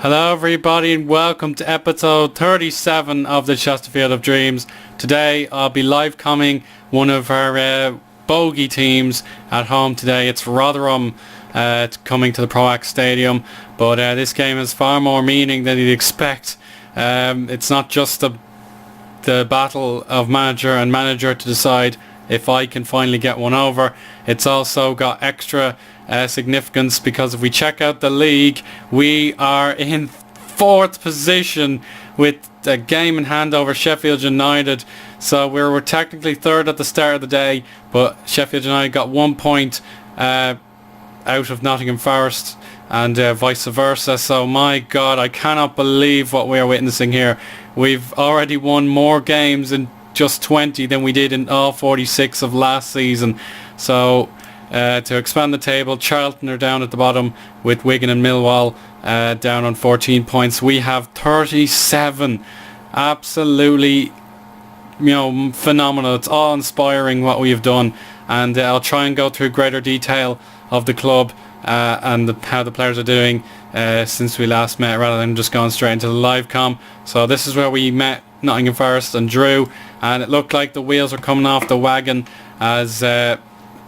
Hello everybody and welcome to episode 37 of the Chesterfield of Dreams. Today I'll be live comming one of our bogey teams at home today. It's Rotherham coming to the Proax Stadium, but this game has far more meaning than you'd expect. It's not just the battle of manager and manager to decide if I can finally get one over. It's also got extra significance because if we check out the league, we are in fourth position with a game in hand over Sheffield United. So we're technically third at the start of the day, but Sheffield United got 1 point out of Nottingham Forest and vice versa. So my God, I cannot believe what we are witnessing here. We've already won more games in just 20 than we did in all 46 of last season. So to expand the table, Charlton are down at the bottom with Wigan and Millwall down on 14 points. We have 37. Absolutely, phenomenal. It's awe-inspiring what we have done, and I'll try and go through greater detail of the club and how the players are doing since we last met, rather than just going straight into the live com. So this is where we met Nottingham Forest and drew, and it looked like the wheels were coming off the wagon as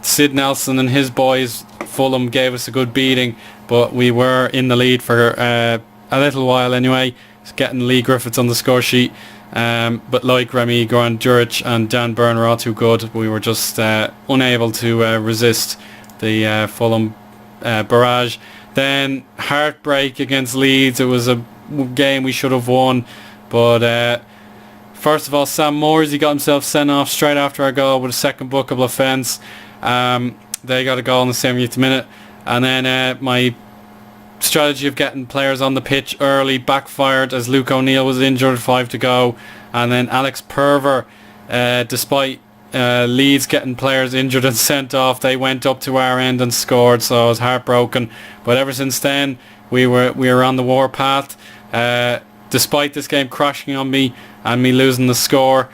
Sid Nelson and his boys Fulham gave us a good beating, but we were in the lead for a little while anyway, getting Lee Griffiths on the score sheet, but like Remy Grant Juric and Dan Byrne are all too good. We were just unable to resist the Fulham barrage. Then heartbreak against Leeds. It was a game we should have won, but first of all, Sam Morsy got himself sent off straight after our goal with a second bookable offence. They got a goal in the 70th minute, and then my strategy of getting players on the pitch early backfired as Luke O'Neill was injured, 5 to go, and then Alex Perver, despite Leeds getting players injured and sent off, they went up to our end and scored, so I was heartbroken. But ever since then we were on the warpath. Despite this game crashing on me and me losing the score,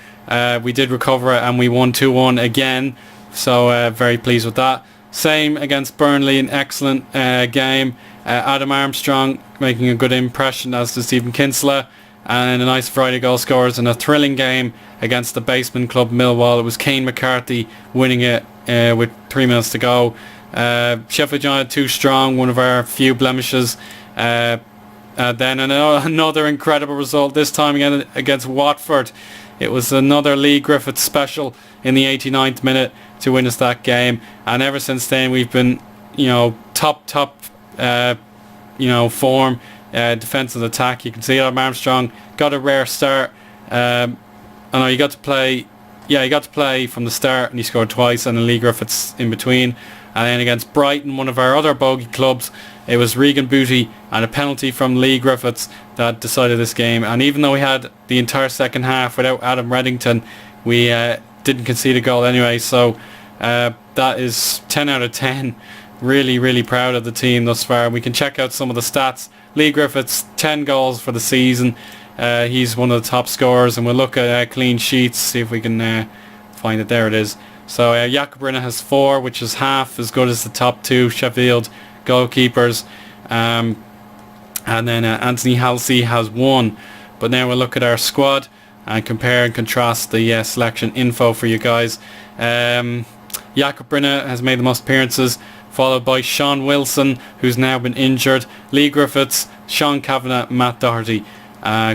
we did recover it and we won 2-1 again, so very pleased with that. Same against Burnley, an excellent game. Adam Armstrong making a good impression, as did Stephen Kinsella, and a nice Friday goal scorers in a thrilling game against the basement club Millwall. It was Kane McCarthy winning it with 3 minutes to go. Sheffield United too strong, one of our few blemishes. Then another incredible result, this time again against Watford. It was another Lee Griffiths special in the 89th minute to win us that game, and ever since then we've been top form, defence and attack. You can see Adam Armstrong got a rare start. I know he got to play from the start, and he scored twice, and then Lee Griffiths in between. And then against Brighton, one of our other bogey clubs, it was Regan Booty and a penalty from Lee Griffiths that decided this game. And even though we had the entire second half without Adam Reddington, we didn't concede a goal anyway. So that is 10 out of 10. Really, really proud of the team thus far. We can check out some of the stats. Lee Griffiths, 10 goals for the season. He's one of the top scorers, and we'll look at clean sheets, see if we can find it. There it is. So Jakob Rinne has 4, which is half as good as the top 2 Sheffield goalkeepers. And then Anthony Halsey has 1. But now we'll look at our squad and compare and contrast the selection info for you guys. Jakob Rinne has made the most appearances, followed by Sean Wilson, who's now been injured, Lee Griffiths, Sean Kavanagh, Matt Doherty.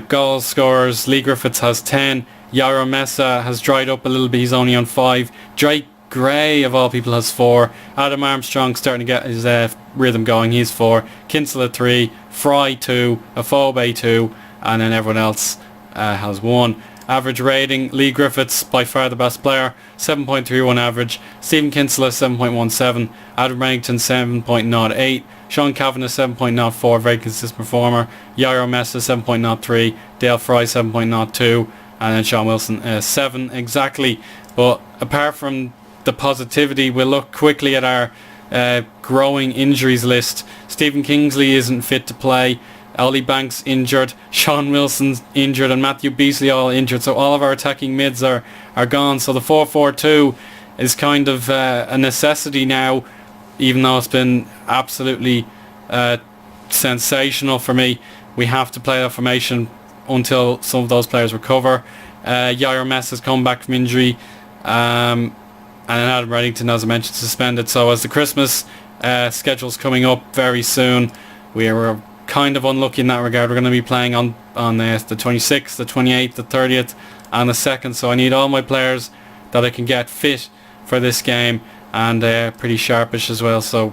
Goal scorers, Lee Griffiths has 10, Yairo Mensah has dried up a little bit, he's only on 5, Drake Gray of all people has 4, Adam Armstrong starting to get his rhythm going, he's 4, Kinsella 3, Fry 2, Afobe 2, and then everyone else has 1. Average rating, Lee Griffiths by far the best player, 7.31 average, Stephen Kinsella 7.17, Adam Reddington 7.08, Sean Kavanagh 7.04, very consistent performer, Yairo Mensah 7.03, Dale Fry 7.02, and then Sean Wilson 7 exactly. But apart from the positivity, we'll look quickly at our growing injuries list. Stephen Kingsley isn't fit to play, Ollie Banks injured, Sean Wilson's injured, and Matthew Beasley all injured, so all of our attacking mids are gone. So the 4-4-2 is kind of a necessity now, even though it's been absolutely sensational for me. We have to play that formation until some of those players recover. Yair Mess has come back from injury, and Adam Reddington, as I mentioned, suspended. So as the Christmas schedule's coming up very soon, we are kind of unlucky in that regard. We're going to be playing on the 26th, the 28th, the 30th and the 2nd, so I need all my players that I can get fit for this game, and pretty sharpish as well. So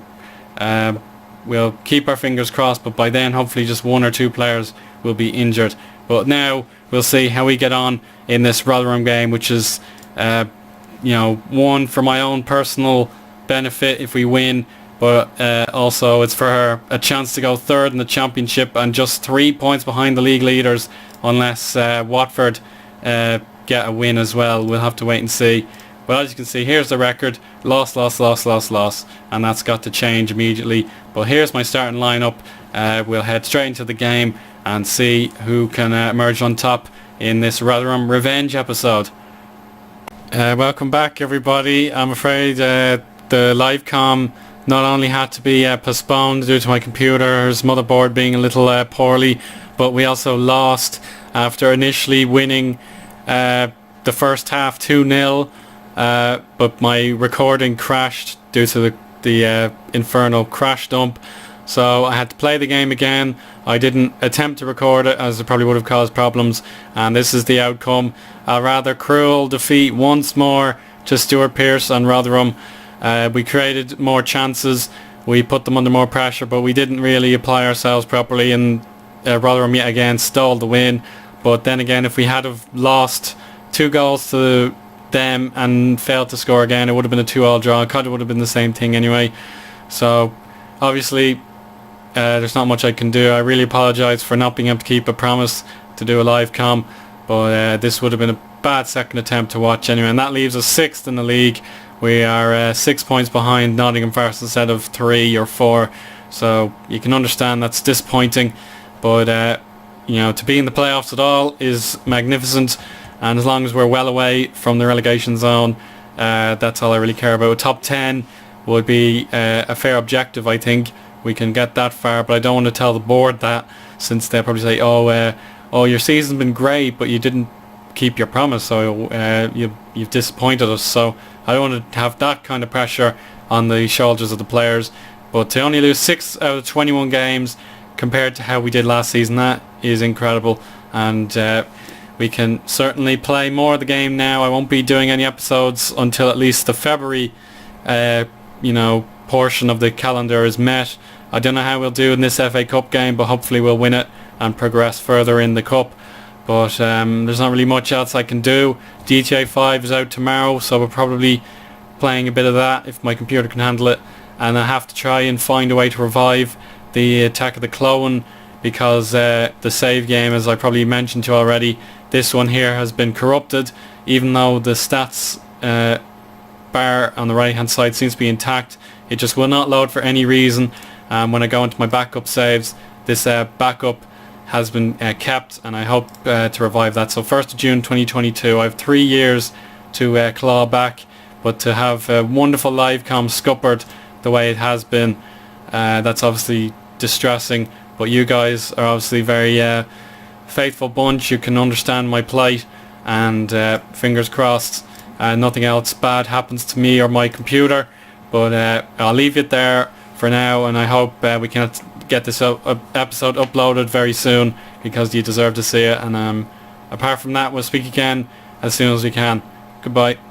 we'll keep our fingers crossed, but by then hopefully just one or two players will be injured. But now we'll see how we get on in this Rotherham game, which is one for my own personal benefit if we win, but also it's for a chance to go third in the championship and just 3 points behind the league leaders unless Watford get a win as well. We'll have to wait and see. But as you can see, here's the record: loss, and that's got to change immediately. But here's my starting lineup. We'll head straight into the game and see who can emerge on top in this Rotherham revenge episode. Welcome back, everybody. I'm afraid the livecom not only had to be postponed due to my computer's motherboard being a little poorly, but we also lost after initially winning the first half 2-0, but my recording crashed due to the infernal crash dump, so I had to play the game again. I didn't attempt to record it as it probably would have caused problems, and this is the outcome: a rather cruel defeat once more to Stuart Pearce and Rotherham. We created more chances, we put them under more pressure, but we didn't really apply ourselves properly, and Rotherham yet again stole the win. But then again, if we had have lost 2 goals to them and failed to score again, it would have been a 2-2 draw. It kind of would have been the same thing anyway. So obviously there's not much I can do. I really apologise for not being able to keep a promise to do a live com, but this would have been a bad second attempt to watch anyway, and that leaves us 6th in the league. We are 6 points behind Nottingham Forest instead of 3 or 4, so you can understand that's disappointing, but to be in the playoffs at all is magnificent, and as long as we're well away from the relegation zone, that's all I really care about. Top 10 would be a fair objective. I think we can get that far, but I don't want to tell the board that, since they'll probably say, your season's been great, but you didn't keep your promise, so you've disappointed us. So I don't want to have that kind of pressure on the shoulders of the players. But to only lose 6 out of 21 games compared to how we did last season, that is incredible, and we can certainly play more of the game now. I won't be doing any episodes until at least the February portion of the calendar is met. I don't know how we'll do in this FA Cup game, but hopefully we'll win it and progress further in the Cup. But there's not really much else I can do. GTA 5 is out tomorrow, so we're probably playing a bit of that if my computer can handle it, and I have to try and find a way to revive the Attack of the Clone, because the save game, as I probably mentioned to you already, this one here has been corrupted, even though the stats bar on the right hand side seems to be intact. It just will not load for any reason. When I go into my backup saves, this backup has been kept, and I hope to revive that. So 1st of June 2022, I have 3 years to claw back, but to have a wonderful livecom scuppered the way it has been, that's obviously distressing. But you guys are obviously very faithful bunch. You can understand my plight, and fingers crossed nothing else bad happens to me or my computer. But I'll leave it there for now, and I hope we can get this episode uploaded very soon, because you deserve to see it. And apart from that, we'll speak again as soon as we can. Goodbye.